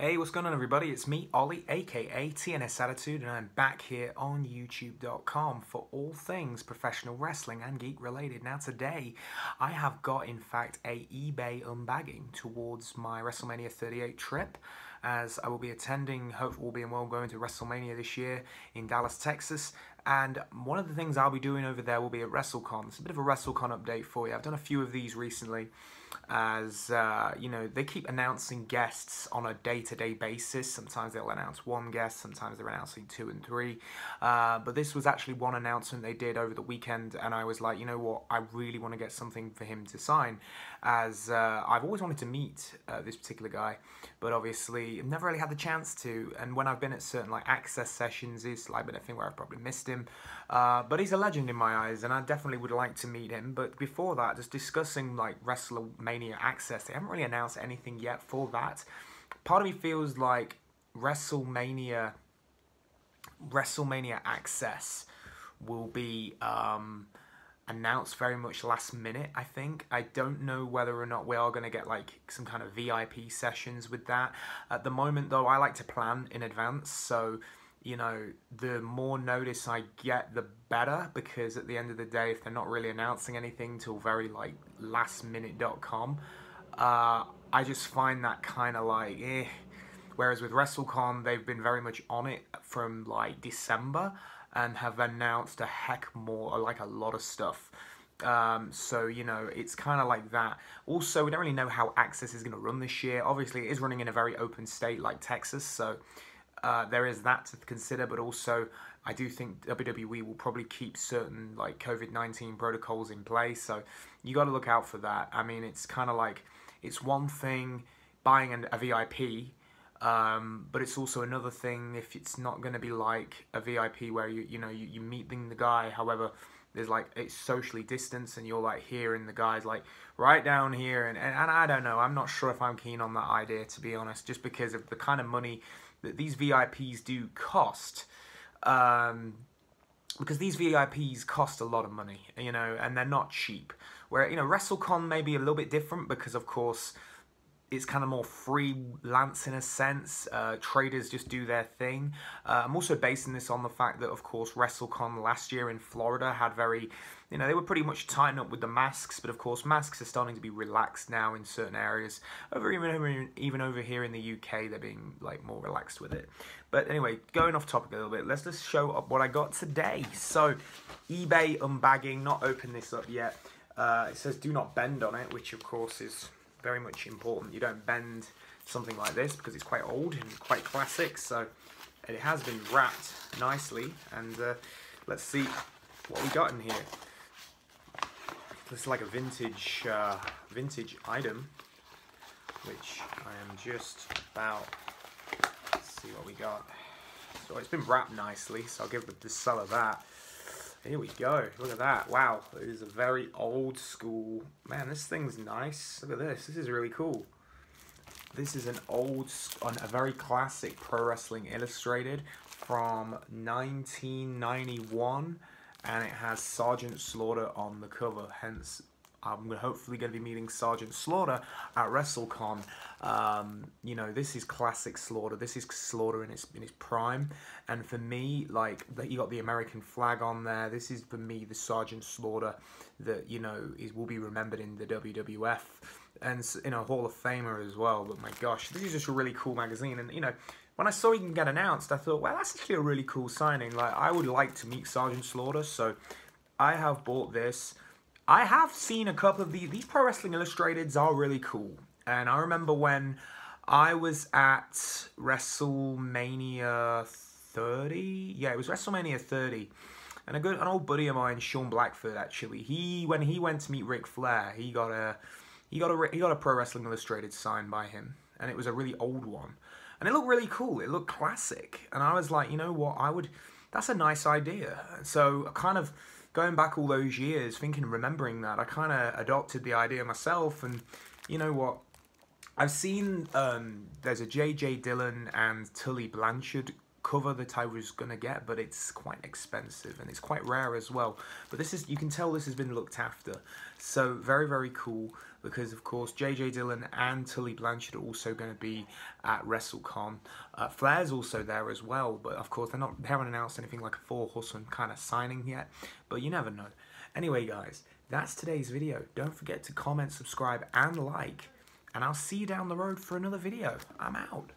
Hey, what's going on everybody? It's me, Ollie, aka TNS Attitude, and I'm back here on YouTube.com for all things professional wrestling and geek related. Now today, I have got in fact a eBay unbagging towards my WrestleMania 38 trip, as I will be attending, hopefully all being well, going to WrestleMania this year in Dallas, Texas. And one of the things I'll be doing over there will be at WrestleCon. It's a bit of a WrestleCon update for you. I've done a few of these recently, as you know, they keep announcing guests on a day-to-day basis. Sometimes they'll announce one guest, sometimes they're announcing 2 and 3. But this was actually one announcement they did over the weekend, and I was like, you know what, I really want to get something for him to sign, as I've always wanted to meet this particular guy, but obviously I've never really had the chance to. And when I've been at certain like access sessions, it's like been a thing where I've probably missed him. But he's a legend in my eyes, and I definitely would like to meet him. But before that, just discussing like WrestleMania access, they haven't really announced anything yet for that. Part of me feels like WrestleMania access will be announced very much last minute, I think. I don't know whether or not we are going to get like some kind of VIP sessions with that. At the moment though, I like to plan in advance, so you know, the more notice I get, the better, because at the end of the day, if they're not really announcing anything till very like lastminute.com, I just find that kind of like eh. Whereas with WrestleCon, they've been very much on it from like December and have announced a heck more, like a lot of stuff. So, you know, it's kind of like that. Also, we don't really know how Access is going to run this year. Obviously, it is running in a very open state like Texas, so there is that to consider. But also, I do think WWE will probably keep certain like COVID-19 protocols in place, so you got to look out for that. I mean, it's kind of like, it's one thing buying a VIP, but it's also another thing if it's not going to be like a VIP where you meeting the guy. However, there's like, it's socially distanced and you're like hearing the guys like right down here, and I don't know, I'm not sure if I'm keen on that idea, to be honest, just because of the kind of money that these VIPs do cost. Because these VIPs cost a lot of money, you know, and they're not cheap. Where, you know, WrestleCon may be a little bit different because, of course, it's kind of more freelance in a sense. Traders just do their thing. I'm also basing this on the fact that, of course, WrestleCon last year in Florida had very, you know, they were pretty much tightened up with the masks. But, of course, masks are starting to be relaxed now in certain areas. Even over here in the UK, they're being, like, more relaxed with it. But anyway, going off topic a little bit, let's just show up what I got today. So, eBay unbagging, not opened this up yet. It says do not bend on it, which, of course, is very much important. You don't bend something like this because it's quite old and quite classic. So it has been wrapped nicely, and let's see what we got in here. This is like a vintage item, which I am just about. Let's see what we got. So it's been wrapped nicely, so I'll give the seller that. Here we go. Look at that. Wow. It is a very old school. Man, this thing's nice. Look at this. This is really cool. This is a very classic Pro Wrestling Illustrated from 1991. And it has Sergeant Slaughter on the cover. Hence, I'm hopefully going to be meeting Sergeant Slaughter at WrestleCon. You know, this is classic Slaughter. This is Slaughter in his prime. And for me, like, you got the American flag on there. This is, for me, the Sergeant Slaughter that, you know, will be remembered in the WWF. And, you know, Hall of Famer as well. But my gosh, this is just a really cool magazine. And, you know, when I saw he can get announced, I thought, well, that's actually a really cool signing. Like, I would like to meet Sergeant Slaughter. So I have bought this. I have seen a couple of these Pro Wrestling Illustrateds are really cool. And I remember when I was at WrestleMania 30. Yeah, it was WrestleMania 30. And an old buddy of mine, Sean Blackford, actually, when he went to meet Ric Flair, he got a Pro Wrestling Illustrated signed by him, and it was a really old one. And it looked really cool. It looked classic. And I was like, you know what, that's a nice idea. So kind of going back all those years, remembering that, I kind of adopted the idea myself. And you know what? I've seen there's a J.J. Dillon and Tully Blanchard cover that I was going to get, but it's quite expensive and it's quite rare as well. But this is, you can tell this has been looked after. So very, very cool. because of course JJ Dillon and Tully Blanchard are also going to be at WrestleCon. Flair's also there as well, but of course they haven't announced anything like a 4 Horsemen kind of signing yet, but you never know. Anyway guys, that's today's video. Don't forget to comment, subscribe and like, and I'll see you down the road for another video. I'm out.